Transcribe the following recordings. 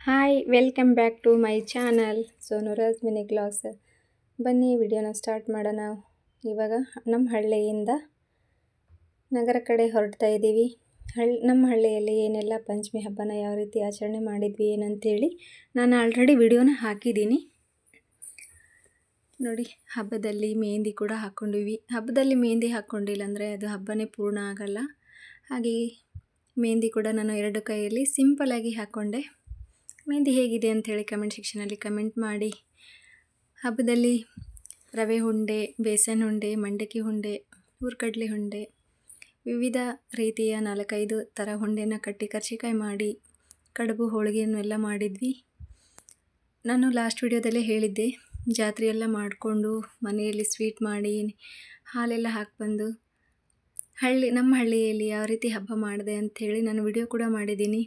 Hi welcome back to my channel Sonuraj mini blogs. ಬನ್ನಿ ವಿಡಿಯೋನ start ಮಾಡೋಣ. ಇವಾಗ ನಮ್ಮ ಹಳ್ಳಿಯಿಂದ ನಗರ ಕಡೆ ಹೊರಡ್ತಾ ಇದ್ದೀವಿ. ನಮ್ಮ ಹಳ್ಳಿಯಲ್ಲಿ ಏನೆಲ್ಲ ಪಂಚಮಿ ಹಬ್ಬನ ಯಾವ ರೀತಿ ಆಚರಣೆ ಮಾಡಿದ್ವಿ ಏನಂತೇಳಿ ನಾನು ಆಲ್ರೆಡಿ ವಿಡಿಯೋನ ಹಾಕಿದ್ದೀನಿ ನೋಡಿ. ಹಬ್ಬದಲ್ಲಿ ಮೆಹಂದಿ ಕೂಡ ಹಾಕ್ಕೊಂಡಿವಿ. ಹಬ್ಬದಲ್ಲಿ ಮೆಹಂದಿ ಹಾಕ್ಕೊಂಡಿಲ್ಲ ಅಂದರೆ ಅದು ಹಬ್ಬನೇ ಪೂರ್ಣ ಆಗಲ್ಲ. ಹಾಗೆ ಮೆಹಂದಿ ಕೂಡ ನಾನು ಎರಡು ಕೈಯಲ್ಲಿ ಸಿಂಪಲಾಗಿ ಹಾಕ್ಕೊಂಡೆ. ಮೆಹಂದಿ ಹೇಗಿದೆ ಅಂಥೇಳಿ ಕಮೆಂಟ್ ಸೆಕ್ಷನಲ್ಲಿ ಕಮೆಂಟ್ ಮಾಡಿ. ಹಬ್ಬದಲ್ಲಿ ರವೆ ಉಂಡೆ, ಬೇಸನ್ ಉಂಡೆ, ಮಂಡಕ್ಕಿ ಉಂಡೆ, ಹುರ್ಗಡ್ಲೆ ಉಂಡೆ, ವಿವಿಧ ರೀತಿಯ 4-5 ಥರ ಉಂಡೆನ ಕಟ್ಟಿ ಕರ್ಜಿಕಾಯಿ ಮಾಡಿ ಕಡುಬು ಹೋಳಿಗೆಯನ್ನು ಎಲ್ಲ ಮಾಡಿದ್ವಿ. ನಾನು ಲಾಸ್ಟ್ ವಿಡಿಯೋದಲ್ಲೇ ಹೇಳಿದ್ದೆ, ಜಾತ್ರೆ ಎಲ್ಲ ಮಾಡಿಕೊಂಡು ಮನೆಯಲ್ಲಿ ಸ್ವೀಟ್ ಮಾಡಿ ಹಾಲೆಲ್ಲ ಹಾಕಿಬಂದು ನಮ್ಮ ಹಳ್ಳಿಯಲ್ಲಿ ಯಾವ ರೀತಿ ಹಬ್ಬ ಮಾಡಿದೆ ಅಂಥೇಳಿ ನಾನು ವಿಡಿಯೋ ಕೂಡ ಮಾಡಿದ್ದೀನಿ.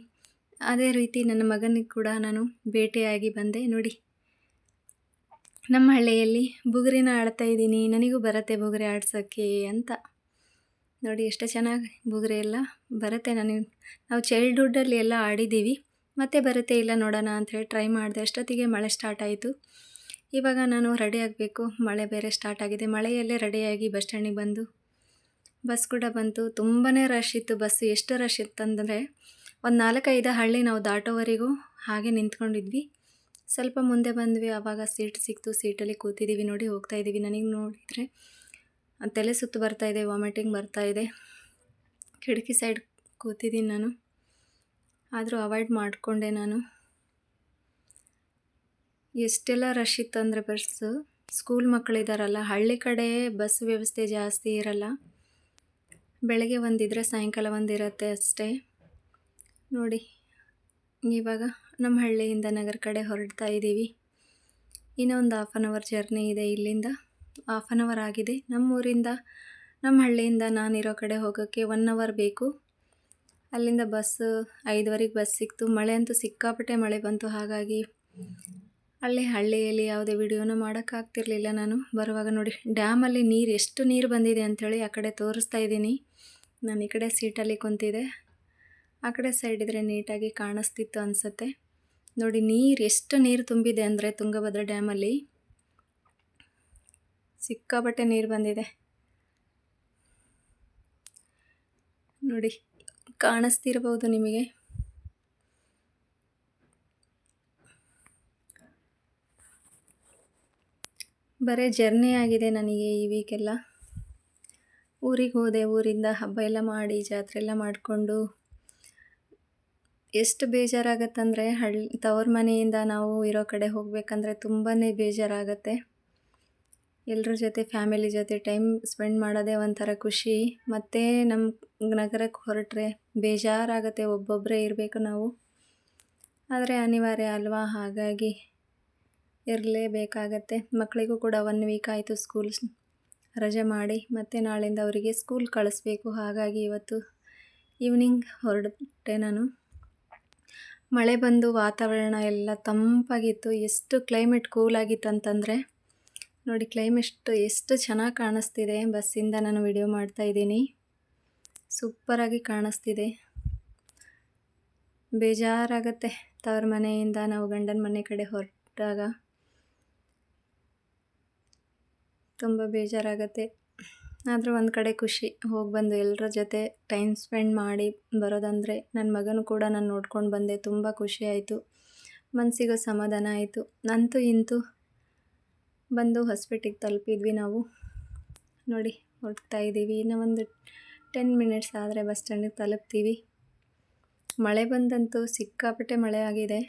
ಅದೇ ರೀತಿ ನನ್ನ ಮಗನಿಗೆ ಕೂಡ ನಾನು ಭೇಟಿಯಾಗಿ ಬಂದೆ ನೋಡಿ. ನಮ್ಮ ಹಳ್ಳಿಯಲ್ಲಿ ಬುಗುರಿನ ಆಡ್ತಾ ಇದ್ದೀನಿ, ನನಗೂ ಬರುತ್ತೆ ಬುಗುರಿ ಆಡ್ಸೋಕ್ಕೆ ಅಂತ ನೋಡಿ. ಎಷ್ಟು ಚೆನ್ನಾಗಿ ಬುಗುರಿ ಎಲ್ಲ ಬರುತ್ತೆ. ನಾವು ಚೈಲ್ಡ್ಹುಡ್ಡಲ್ಲಿ ಎಲ್ಲ ಆಡಿದ್ದೀವಿ, ಮತ್ತೆ ಬರುತ್ತೆ ಇಲ್ಲ ನೋಡೋಣ ಅಂಥೇಳಿ ಟ್ರೈ ಮಾಡಿದೆ. ಅಷ್ಟೊತ್ತಿಗೆ ಮಳೆ ಸ್ಟಾರ್ಟ್ ಆಯಿತು. ಇವಾಗ ನಾನು ರೆಡಿ ಆಗಬೇಕು, ಮಳೆ ಬೇರೆ ಸ್ಟಾರ್ಟ್ ಆಗಿದೆ. ಮಳೆಯಲ್ಲೇ ರೆಡಿಯಾಗಿ ಬಸ್ ಸ್ಟ್ಯಾಂಡಿಗೆ ಬಂದು ಬಸ್ ಕೂಡ ಬಂತು. ತುಂಬಾ ರಶ್ ಇತ್ತು. ಬಸ್ಸು ಎಷ್ಟು ರಶ್ ಇತ್ತಂದರೆ ಒಂದು 4-5 ಹಳ್ಳಿ ನಾವು ದಾಟೋವರೆಗೂ ಹಾಗೆ ನಿಂತ್ಕೊಂಡಿದ್ವಿ. ಸ್ವಲ್ಪ ಮುಂದೆ ಬಂದ್ವಿ, ಆವಾಗ ಸೀಟ್ ಸಿಕ್ತು. ಸೀಟಲ್ಲಿ ಕೂತಿದ್ದೀವಿ ನೋಡಿ. ಹೋಗ್ತಾ ಇದ್ದೀವಿ. ನನಗೆ ನೋಡಿದರೆ ತಲೆ ಸುತ್ತು ಬರ್ತಾಯಿದೆ, ವಾಮಿಟಿಂಗ್ ಬರ್ತಾಯಿದೆ. ಕಿಟಕಿ ಸೈಡ್ ಕೂತಿದ್ದೀನಿ ನಾನು, ಆದರೂ ಅವಾಯ್ಡ್ ಮಾಡಿಕೊಂಡೆ ನಾನು. ಎಷ್ಟೆಲ್ಲ ರಶ್ ಇತ್ತು ಅಂದರೆ ಬಸ್ಸು. ಸ್ಕೂಲ್ ಮಕ್ಕಳಿದ್ದಾರಲ್ಲ, ಹಳ್ಳಿ ಕಡೆ ಬಸ್ ವ್ಯವಸ್ಥೆ ಜಾಸ್ತಿ ಇರಲ್ಲ. ಬೆಳಗ್ಗೆ ಒಂದಿದ್ರೆ ಸಾಯಂಕಾಲ ಒಂದಿರುತ್ತೆ ಅಷ್ಟೇ ನೋಡಿ. ಇವಾಗ ನಮ್ಮ ಹಳ್ಳಿಯಿಂದ ನಗರ ಕಡೆ ಹೊರಡ್ತಾ ಇದ್ದೀವಿ. ಇನ್ನೊಂದು 1/2 ಅವರ್ ಜರ್ನಿ ಇದೆ. ಇಲ್ಲಿಂದ 1/2 ಅವರ್ ಆಗಿದೆ. ನಮ್ಮ ಹಳ್ಳಿಯಿಂದ ನಾನಿರೋ ಕಡೆ ಹೋಗೋಕ್ಕೆ 1 ಅವರ್ ಬೇಕು. ಅಲ್ಲಿಂದ ಬಸ್ಸು 5:15 ಬಸ್ ಸಿಕ್ತು. ಮಳೆ ಅಂತೂ ಸಿಕ್ಕಾಪಟ್ಟೆ ಮಳೆ ಬಂತು. ಹಾಗಾಗಿ ಹಳ್ಳಿಯಲ್ಲಿ ಯಾವುದೇ ವಿಡಿಯೋನ ಮಾಡೋಕ್ಕಾಗ್ತಿರ್ಲಿಲ್ಲ ನಾನು ಬರುವಾಗ ನೋಡಿ. ಡ್ಯಾಮಲ್ಲಿ ಎಷ್ಟು ನೀರು ಬಂದಿದೆ ಅಂಥೇಳಿ ಆ ಕಡೆ ತೋರಿಸ್ತಾ ಇದ್ದೀನಿ. ನಾನು ಈ ಕಡೆ ಸೀಟಲ್ಲಿ ಕುಂತಿದ್ದೆ, ಆ ಕಡೆ ಸೈಡ್ ಇದ್ದರೆ ನೀಟಾಗಿ ಕಾಣಿಸ್ತಿತ್ತು ಅನಿಸುತ್ತೆ ನೋಡಿ. ಎಷ್ಟು ನೀರು ತುಂಬಿದೆ ಅಂದರೆ ತುಂಗಭದ್ರಾ ಡ್ಯಾಮಲ್ಲಿ ಸಿಕ್ಕಾಪಟ್ಟೆ ನೀರು ಬಂದಿದೆ ನೋಡಿ. ಕಾಣಿಸ್ತಿರ್ಬೋದು ನಿಮಗೆ. ಬರೀ ಜರ್ನಿ ಆಗಿದೆ ನನಗೆ ಈ ವೀಕೆಲ್ಲ. ಊರಿಗೆ ಹೋದೆ, ಊರಿಂದ ಹಬ್ಬ ಎಲ್ಲ ಮಾಡಿ ಜಾತ್ರೆ ಎಲ್ಲ ಮಾಡಿಕೊಂಡು ಎಷ್ಟು ಬೇಜಾರಾಗತ್ತಂದರೆ ತವ್ರ ಮನೆಯಿಂದ ನಾವು ಇರೋ ಕಡೆ ಹೋಗಬೇಕಂದ್ರೆ ತುಂಬಾ ಬೇಜಾರಾಗತ್ತೆ. ಎಲ್ಲರ ಜೊತೆ ಫ್ಯಾಮಿಲಿ ಜೊತೆ ಟೈಮ್ ಸ್ಪೆಂಡ್ ಮಾಡೋದೇ ಒಂಥರ ಖುಷಿ. ಮತ್ತು ನಮ್ಮ ನಗರಕ್ಕೆ ಹೊರಟ್ರೆ ಬೇಜಾರಾಗತ್ತೆ, ಒಬ್ಬೊಬ್ಬರೇ ಇರಬೇಕು ನಾವು. ಆದರೆ ಅನಿವಾರ್ಯ ಅಲ್ವಾ, ಹಾಗಾಗಿ ಇರಲೇಬೇಕಾಗತ್ತೆ. ಮಕ್ಕಳಿಗೂ ಕೂಡ 1 ವೀಕ್ ಆಯಿತು ಸ್ಕೂಲ್ ರಜೆ ಮಾಡಿ, ಮತ್ತು ನಾಳೆಯಿಂದ ಅವರಿಗೆ ಸ್ಕೂಲ್ ಕಳಿಸ್ಬೇಕು. ಹಾಗಾಗಿ ಇವತ್ತು ಈವ್ನಿಂಗ್ ಹೊರಟೆ ನಾನು. ಮಳೆ ಬಂದು ವಾತಾವರಣ ಎಲ್ಲ ತಂಪಾಗಿತ್ತು. ಎಷ್ಟು ಕ್ಲೈಮೇಟ್ ಕೂಲಾಗಿತ್ತು ಅಂತಂದರೆ ನೋಡಿ. ಕ್ಲೈಮೇಟ್ ಎಷ್ಟು ಚೆನ್ನಾಗಿ ಕಾಣಿಸ್ತಿದೆ. ಬಸ್ಸಿಂದ ನಾನು ವಿಡಿಯೋ ಮಾಡ್ತಾಯಿದ್ದೀನಿ. ಸೂಪರಾಗಿ ಕಾಣಿಸ್ತಿದೆ. ಬೇಜಾರಾಗತ್ತೆ ತವ್ರ ಮನೆಯಿಂದ ನಾವು ಗಂಡನ ಮನೆ ಕಡೆ ಹೊರಟಾಗ, ತುಂಬ ಬೇಜಾರಾಗತ್ತೆ. ಆದರೂ ಒಂದು ಕಡೆ ಖುಷಿ, ಹೋಗಿ ಬಂದು ಎಲ್ಲರ ಜೊತೆ ಟೈಮ್ ಸ್ಪೆಂಡ್ ಮಾಡಿ ಬರೋದಂದರೆ. ನನ್ನ ಮಗನೂ ಕೂಡ ನಾನು ನೋಡ್ಕೊಂಡು ಬಂದೆ, ತುಂಬ ಖುಷಿ ಆಯಿತು, ಮನಸ್ಸಿಗೂ ಸಮಾಧಾನ ಆಯಿತು. ಅಂತೂ ಇಂತೂ ಬಂದು ಹೊಸಪೇಟೆಗೆ ತಲುಪಿದ್ವಿ ನಾವು ನೋಡಿ. ಹೊರಡ್ತಾ ಇದ್ದೀವಿ. ಇನ್ನೂ ಒಂದು 10 ಮಿನಿಟ್ಸ್ ಆದರೆ ಬಸ್ ಸ್ಟ್ಯಾಂಡಿಗೆ ತಲುಪ್ತೀವಿ. ಮಳೆ ಬಂದಂತೂ ಸಿಕ್ಕಾಪಟ್ಟೆ ಮಳೆ ಆಗಿದೆ.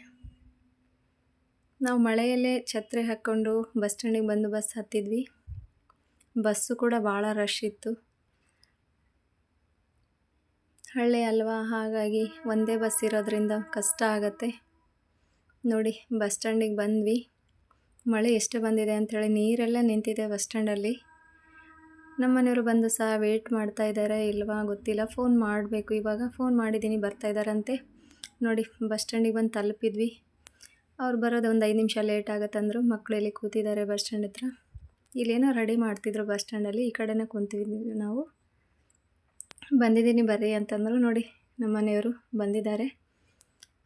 ನಾವು ಮಳೆಯಲ್ಲೇ ಛತ್ರಿ ಹಾಕ್ಕೊಂಡು ಬಸ್ ಸ್ಟ್ಯಾಂಡಿಗೆ ಬಂದು ಬಸ್ ಹತ್ತಿದ್ವಿ. ಬಸ್ಸು ಕೂಡ ಭಾಳ ರಶ್ ಇತ್ತು. ಹಳ್ಳಿ ಅಲ್ವಾ, ಹಾಗಾಗಿ ಒಂದೇ ಬಸ್ ಇರೋದ್ರಿಂದ ಕಷ್ಟ ಆಗತ್ತೆ ನೋಡಿ. ಬಸ್ ಸ್ಟ್ಯಾಂಡಿಗೆ ಬಂದ್ವಿ. ಮಳೆ ಎಷ್ಟು ಬಂದಿದೆ ಅಂಥೇಳಿ ನೀರೆಲ್ಲ ನಿಂತಿದೆ ಬಸ್ ಸ್ಟ್ಯಾಂಡಲ್ಲಿ. ನಮ್ಮ ಮನೆಯವರು ಬಂದು ಸಹ ವೇಟ್ ಮಾಡ್ತಾ ಇದ್ದಾರೆ ಇಲ್ವಾ ಗೊತ್ತಿಲ್ಲ. ಫೋನ್ ಮಾಡಬೇಕು. ಇವಾಗ ಫೋನ್ ಮಾಡಿದ್ದೀನಿ, ಬರ್ತಾ ಇದ್ದಾರಂತೆ ನೋಡಿ. ಬಸ್ ಸ್ಟ್ಯಾಂಡಿಗೆ ಬಂದು ತಲುಪಿದ್ವಿ. ಅವ್ರು ಬರೋದು ಒಂದು 5 ನಿಮಿಷ ಲೇಟ್ ಆಗುತ್ತಂದರು. ಮಕ್ಕಳು ಇಲ್ಲಿ ಕೂತಿದ್ದಾರೆ ಬಸ್ ಸ್ಟ್ಯಾಂಡ್ ಹತ್ರ. ಇಲ್ಲೇನೋ ರೆಡಿ ಮಾಡ್ತಿದ್ರು ಬಸ್ ಸ್ಟ್ಯಾಂಡಲ್ಲಿ. ಈ ಕಡೆನೇ ಕುಂತಿದ್ವಿ ನಾವು. ಬಂದಿದ್ದೀನಿ ಬರ್ರಿ ಅಂತಂದರು ನೋಡಿ. ನಮ್ಮ ಮನೆಯವರು ಬಂದಿದ್ದಾರೆ.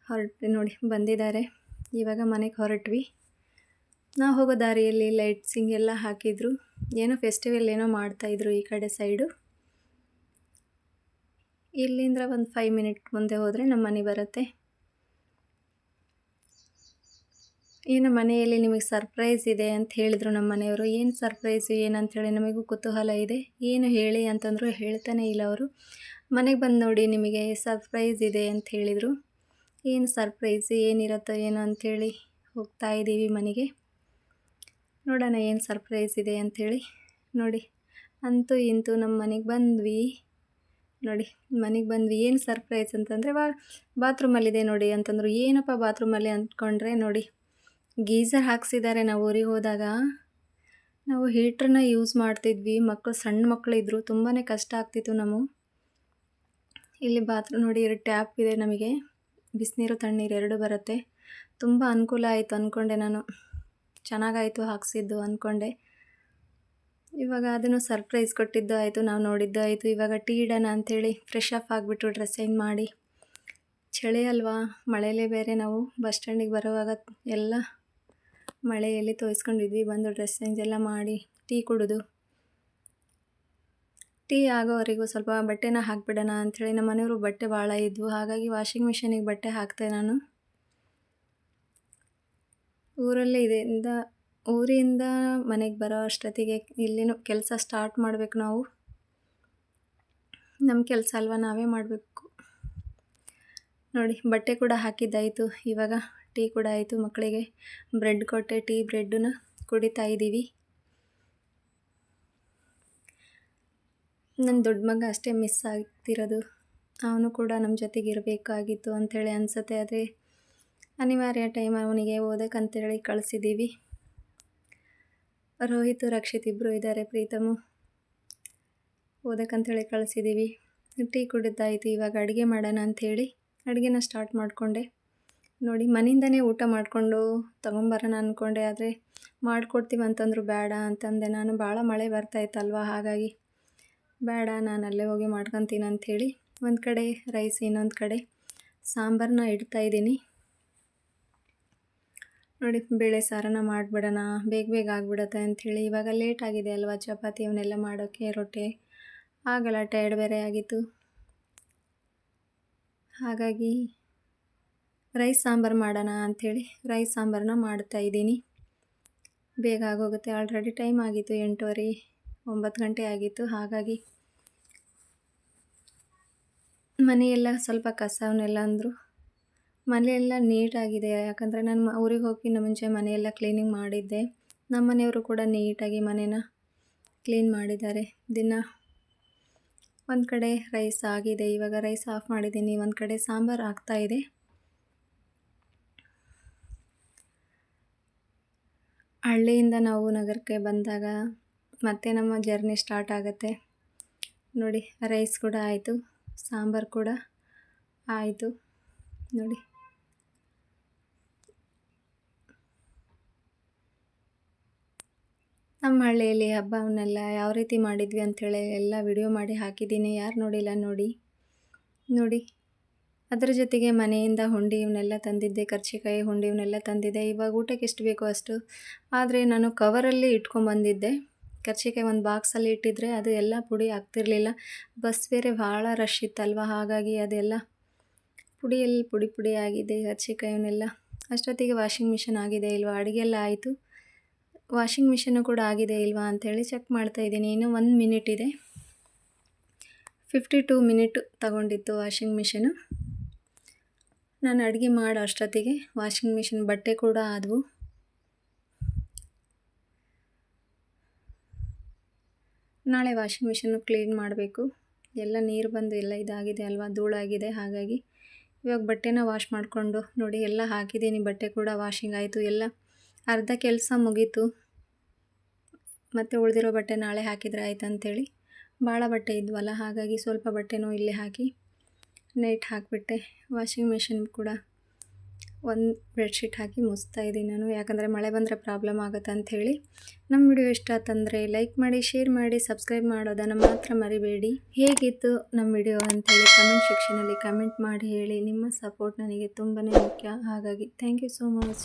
ಹೊರಟ್ವಿ ನೋಡಿ, ಬಂದಿದ್ದಾರೆ. ಇವಾಗ ಮನೆಗೆ ಹೊರಟ್ವಿ. ನಾವು ಹೋಗೋ ದಾರಿಯಲ್ಲಿ ಲೈಟ್ಸಿಂಗ್ ಎಲ್ಲ ಹಾಕಿದ್ರು. ಏನೋ ಫೆಸ್ಟಿವಲ್ ಏನೋ ಮಾಡ್ತಾಯಿದ್ರು ಈ ಕಡೆ ಸೈಡು. ಇಲ್ಲಿಂದ ಒಂದು 5 ಮಿನಿಟ್ ಮುಂದೆ ಹೋದರೆ ನಮ್ಮ ಮನೆ ಬರುತ್ತೆ. ಏನು ಮನೆಯಲ್ಲಿ ನಿಮಗೆ ಸರ್ಪ್ರೈಸ್ ಇದೆ ಅಂತ ಹೇಳಿದರು ನಮ್ಮ ಮನೆಯವರು. ಏನು ಸರ್ಪ್ರೈಸು ಏನಂತೇಳಿ ನಮಗೂ ಕುತೂಹಲ ಇದೆ. ಏನು ಹೇಳಿ ಅಂತಂದರೂ ಹೇಳ್ತಾನೆ ಇಲ್ಲ ಅವರು. ಮನೆಗೆ ಬಂದು ನೋಡಿ ನಿಮಗೆ ಸರ್ಪ್ರೈಸ್ ಇದೆ ಅಂತ ಹೇಳಿದರು. ಏನು ಸರ್ಪ್ರೈಸ್ ಏನಿರುತ್ತೋ ಏನೋ ಅಂಥೇಳಿ ಹೋಗ್ತಾ ಇದ್ದೀವಿ ಮನೆಗೆ. ನೋಡೋಣ ಏನು ಸರ್ಪ್ರೈಸ್ ಇದೆ ಅಂಥೇಳಿ. ನೋಡಿ, ಅಂತೂ ಇಂತೂ ನಮ್ಮ ಮನೆಗೆ ಬಂದ್ವಿ. ನೋಡಿ, ಮನೆಗೆ ಬಂದ್ವಿ. ಏನು ಸರ್ಪ್ರೈಸ್ ಅಂತಂದರೆ ಬಾತ್ರೂಮಲ್ಲಿದೆ ನೋಡಿ ಅಂತಂದರು. ಏನಪ್ಪ ಬಾತ್ರೂಮಲ್ಲಿ ಅಂದ್ಕೊಂಡ್ರೆ ನೋಡಿ, ಗೀಝರ್ ಹಾಕ್ಸಿದ್ದಾರೆ. ನಾವು ಊರಿಗೆ ಹೋದಾಗ ನಾವು ಹೀಟ್ರನ್ನ ಯೂಸ್ ಮಾಡ್ತಿದ್ವಿ. ಸಣ್ಣ ಮಕ್ಕಳಿದ್ರು, ತುಂಬಾ ಕಷ್ಟ ಆಗ್ತಿತ್ತು ನಾವು. ಇಲ್ಲಿ ಬಾತ್ರೂಮ್ ನೋಡಿ, 2 ಟ್ಯಾಪ್ ಇದೆ ನಮಗೆ. ಬಿಸಿನೀರು ತಣ್ಣೀರು 2 ಬರುತ್ತೆ. ತುಂಬ ಅನುಕೂಲ ಆಯಿತು ಅಂದ್ಕೊಂಡೆ ನಾನು. ಚೆನ್ನಾಗಾಯಿತು ಹಾಕ್ಸಿದ್ದು ಅಂದ್ಕೊಂಡೆ. ಇವಾಗ ಅದನ್ನು ಸರ್ಪ್ರೈಸ್ ಕೊಟ್ಟಿದ್ದು ಆಯಿತು, ನಾವು ನೋಡಿದ್ದು ಆಯಿತು. ಇವಾಗ ಟೀ ಇಡೋಣ ಅಂಥೇಳಿ ಫ್ರೆಶ್ ಅಪ್ ಆಗಿಬಿಟ್ಟು ಡ್ರೆಸ್ ಚೇಂಜ್ ಮಾಡಿ. ಚಳಿ ಅಲ್ವಾ, ಮಳೆಯಲ್ಲೇ ಬೇರೆ ನಾವು ಬಸ್ ಸ್ಟ್ಯಾಂಡಿಗೆ ಬರುವಾಗ ಎಲ್ಲ ಮಳೆಯಲ್ಲಿ ತೋಯಿಸ್ಕೊಂಡಿದ್ವಿ. ಬಂದು ಡ್ರೆಸ್ ಚೇಂಜ್ ಎಲ್ಲ ಮಾಡಿ ಟೀ ಕುಡಿದು, ಟೀ ಆಗೋವರೆಗೂ ಸ್ವಲ್ಪ ಬಟ್ಟೆನ ಹಾಕಿಬಿಡೋಣ ಅಂಥೇಳಿ ನಮ್ಮ ಮನೆಯವರು ಬಟ್ಟೆ ಭಾಳ ಇದ್ವು. ಹಾಗಾಗಿ ವಾಷಿಂಗ್ ಮಿಷಿನಿಗೆ ಬಟ್ಟೆ ಹಾಕ್ತೆ ನಾನು. ಊರಲ್ಲೇ ಇದೆಯಿಂದ ಊರಿಂದ ಮನೆಗೆ ಬರೋ ಅಷ್ಟೊತ್ತಿಗೆ ಇಲ್ಲಿನೂ ಕೆಲಸ ಸ್ಟಾರ್ಟ್ ಮಾಡಬೇಕು ನಾವು. ನಮ್ಮ ಕೆಲಸ ಅಲ್ವಾ, ನಾವೇ ಮಾಡಬೇಕು. ನೋಡಿ, ಬಟ್ಟೆ ಕೂಡ ಹಾಕಿದ್ದಾಯಿತು. ಇವಾಗ ಟೀ ಕೂಡ ಆಯಿತು. ಮಕ್ಕಳಿಗೆ ಬ್ರೆಡ್ ಕೊಟ್ಟೆ, ಟೀ ಬ್ರೆಡ್ಡನ್ನ ಕುಡಿತಾ ಇದ್ದೀವಿ. ನನ್ನ ದೊಡ್ಡ ಮಗ ಅಷ್ಟೇ ಮಿಸ್ ಆಗ್ತಿರೋದು. ಅವನು ಕೂಡ ನಮ್ಮ ಜೊತೆಗೆ ಇರಬೇಕಾಗಿತ್ತು ಅಂಥೇಳಿ ಅನಿಸುತ್ತೆ. ಆದರೆ ಅನಿವಾರ್ಯ ಟೈಮ್ ಅವನಿಗೆ ಓದಕ್ಕಂತೇಳಿ ಕಳಿಸಿದ್ದೀವಿ. ರೋಹಿತ್, ರಕ್ಷಿತ್ ಇಬ್ಬರು ಇದ್ದಾರೆ, ಪ್ರೀತಮು ಓದಕ್ಕಂತೇಳಿ ಕಳಿಸಿದ್ದೀವಿ. ಟೀ ಕುಡಿದಾಯಿತು. ಇವಾಗ ಅಡುಗೆ ಮಾಡೋಣ ಅಂಥೇಳಿ ಅಡುಗೆನ ಸ್ಟಾರ್ಟ್ ಮಾಡಿಕೊಂಡೆ. ನೋಡಿ, ಮನೆಯಿಂದನೇ ಊಟ ಮಾಡಿಕೊಂಡು ತೊಗೊಂಬರೋಣ ಅಂದ್ಕೊಂಡೆ. ಆದರೆ ಮಾಡಿಕೊಡ್ತೀವಿ ಅಂತಂದರು. ಬೇಡ ಅಂತಂದೆ ನಾನು. ಭಾಳ ಮಳೆ ಬರ್ತಾಯಿತ್ತಲ್ವ, ಹಾಗಾಗಿ ಬೇಡ, ನಾನು ಅಲ್ಲೇ ಹೋಗಿ ಮಾಡ್ಕೊತೀನಿ ಅಂಥೇಳಿ ಒಂದು ಕಡೆ ರೈಸ್, ಇನ್ನೊಂದು ಕಡೆ ಸಾಂಬಾರನ್ನ ಇಡ್ತಾಯಿದ್ದೀನಿ. ನೋಡಿ, ಬೇಳೆ ಸಾರನ್ನ ಮಾಡಿಬಿಡೋಣ, ಬೇಗ ಆಗಿಬಿಡುತ್ತೆ ಅಂಥೇಳಿ. ಇವಾಗ ಲೇಟ್ ಆಗಿದೆ ಅಲ್ವಾ, ಚಪಾತಿ ಅವನ್ನೆಲ್ಲ ಮಾಡೋಕ್ಕೆ, ರೊಟ್ಟಿ ಆಗಲ್ಲ, ಟೈರ್ಡ್ ಬೇರೆ ಆಗಿತ್ತು. ಹಾಗಾಗಿ ರೈಸ್ ಸಾಂಬಾರು ಮಾಡೋಣ ಅಂಥೇಳಿ ರೈಸ್ ಸಾಂಬಾರನ್ನ ಮಾಡ್ತಾಯಿದ್ದೀನಿ. ಬೇಗ ಆಗೋಗುತ್ತೆ. ಆಲ್ರೆಡಿ ಟೈಮ್ ಆಗಿತ್ತು 8:30 9 ಗಂಟೆ ಆಗಿತ್ತು. ಹಾಗಾಗಿ ಮನೆಯೆಲ್ಲ ಸ್ವಲ್ಪ ಕಸವನ್ನೆಲ್ಲ ಅಂದರು. ಮನೆಯೆಲ್ಲ ನೀಟಾಗಿದೆ. ಯಾಕಂದರೆ ನಾನು ಊರಿಗೆ ಹೋಗೋಕ್ಕಿಂತ ಮುಂಚೆ ಮನೆಯೆಲ್ಲ ಕ್ಲೀನಿಂಗ್ ಮಾಡಿದ್ದೆ. ನಮ್ಮ ಮನೆಯವರು ಕೂಡ ನೀಟಾಗಿ ಮನೇನ ಕ್ಲೀನ್ ಮಾಡಿದ್ದಾರೆ. ದಿನ ಒಂದು ಕಡೆ ರೈಸ್ ಆಗಿದೆ. ಇವಾಗ ರೈಸ್ ಆಫ್ ಮಾಡಿದ್ದೀನಿ. ಒಂದು ಕಡೆ ಸಾಂಬಾರು ಆಗ್ತಾಯಿದೆ. ಹಳ್ಳಿಯಿಂದ ನಾವು ನಗರಕ್ಕೆ ಬಂದಾಗ ಮತ್ತೆ ನಮ್ಮ ಜರ್ನಿ ಸ್ಟಾರ್ಟ್ ಆಗುತ್ತೆ. ನೋಡಿ, ರೈಸ್ ಕೂಡ ಆಯಿತು, ಸಾಂಬಾರು ಕೂಡ ಆಯಿತು. ನೋಡಿ, ನಮ್ಮ ಹಳ್ಳಿಯಲ್ಲಿ ಹಬ್ಬವನ್ನೆಲ್ಲ ಯಾವ ರೀತಿ ಮಾಡಿದ್ವಿ ಅಂಥೇಳಿ ಎಲ್ಲ ವಿಡಿಯೋ ಮಾಡಿ ಹಾಕಿದ್ದೀನಿ. ಯಾರು ನೋಡಿಲ್ಲ ನೋಡಿ. ಅದರ ಜೊತೆಗೆ ಮನೆಯಿಂದ ಹುಂಡಿ ಇವನ್ನೆಲ್ಲ ತಂದಿದ್ದೆ. ಕರ್ಜಿಕಾಯಿ ಹುಂಡಿ ಇವನ್ನೆಲ್ಲ ತಂದಿದ್ದೆ. ಇವಾಗ ಊಟಕ್ಕೆ ಎಷ್ಟು ಬೇಕೋ ಅಷ್ಟು. ಆದರೆ ನಾನು ಕವರಲ್ಲಿ ಇಟ್ಕೊಂಬಂದಿದ್ದೆ. ಕರ್ಜಿಕಾಯಿ ಒಂದು ಬಾಕ್ಸಲ್ಲಿ ಇಟ್ಟಿದ್ರೆ ಅದು ಎಲ್ಲ ಪುಡಿ ಆಗ್ತಿರಲಿಲ್ಲ. ಬಸ್ ಬೇರೆ ಭಾಳ ರಶ್ ಇತ್ತಲ್ವ, ಹಾಗಾಗಿ ಅದೆಲ್ಲ ಪುಡಿ ಆಗಿದೆ ಕರ್ಜಿಕಾಯವನ್ನೆಲ್ಲ. ಅಷ್ಟೊತ್ತಿಗೆ ವಾಷಿಂಗ್ ಮಿಷಿನ್ ಆಗಿದೆ ಇಲ್ವಾ, ಅಡುಗೆ ಎಲ್ಲ ಆಯಿತು. ವಾಷಿಂಗ್ ಮಿಷಿನು ಕೂಡ ಆಗಿದೆ ಇಲ್ವಾ ಅಂಥೇಳಿ ಚೆಕ್ ಮಾಡ್ತಾಯಿದ್ದೀನಿ. ಇನ್ನೂ 1 ಮಿನಿಟ್ ಇದೆ. 52 ಮಿನಿಟ್ ತಗೊಂಡಿತ್ತು ವಾಷಿಂಗ್ ಮಿಷಿನು. ನಾನು ಅಡುಗೆ ಮಾಡೋ ಅಷ್ಟೊತ್ತಿಗೆ ವಾಷಿಂಗ್ ಮಿಷಿನ್ ಬಟ್ಟೆ ಕೂಡ ಆದವು. ನಾಳೆ ವಾಷಿಂಗ್ ಮಿಷಿನ್ನು ಕ್ಲೀನ್ ಮಾಡಬೇಕು. ಎಲ್ಲ ನೀರು ಬಂದು ಎಲ್ಲ ಇದಾಗಿದೆ ಅಲ್ವಾ, ಧೂಳಾಗಿದೆ. ಹಾಗಾಗಿ ಇವಾಗ ಬಟ್ಟೆನ ವಾಶ್ ಮಾಡಿಕೊಂಡು ನೋಡಿ ಎಲ್ಲ ಹಾಕಿದ್ದೀನಿ. ಬಟ್ಟೆ ಕೂಡ ವಾಷಿಂಗ್ ಆಯಿತು. ಎಲ್ಲ ಅರ್ಧ ಕೆಲಸ ಮುಗೀತು. ಮತ್ತು ಉಳಿದಿರೋ ಬಟ್ಟೆ ನಾಳೆ ಹಾಕಿದರೆ ಆಯ್ತು ಅಂಥೇಳಿ ಭಾಳ ಬಟ್ಟೆ ಇದ್ವಲ್ಲ, ಹಾಗಾಗಿ ಸ್ವಲ್ಪ ಬಟ್ಟೆನೂ ಇಲ್ಲೇ ಹಾಕಿ ನೈಟ್ ಹಾಕಿಬಿಟ್ಟೆ. ವಾಷಿಂಗ್ ಮಿಷಿನ್ ಕೂಡ ಒಂದು ಬೆಡ್ಶೀಟ್ ಹಾಕಿ ಮುಚ್ತಾ ಇದ್ದೀನಿ ನಾನು, ಯಾಕಂದರೆ ಮಳೆ ಬಂದರೆ ಪ್ರಾಬ್ಲಮ್ ಆಗುತ್ತೆ ಅಂಥೇಳಿ. ನಮ್ಮ ವಿಡಿಯೋ ಇಷ್ಟ ಆತಂದರೆ ಲೈಕ್ ಮಾಡಿ, ಶೇರ್ ಮಾಡಿ, ಸಬ್ಸ್ಕ್ರೈಬ್ ಮಾಡೋದನ್ನು ಮಾತ್ರ ಮರಿಬೇಡಿ. ಹೇಗಿತ್ತು ನಮ್ಮ ವಿಡಿಯೋ ಅಂಥೇಳಿ ಕಮೆಂಟ್ ಸೆಕ್ಷನಲ್ಲಿ ಕಮೆಂಟ್ ಮಾಡಿ ಹೇಳಿ. ನಿಮ್ಮ ಸಪೋರ್ಟ್ ನನಗೆ ತುಂಬಾ ಮುಖ್ಯ. ಹಾಗಾಗಿ ಥ್ಯಾಂಕ್ ಯು ಸೋ ಮಚ್.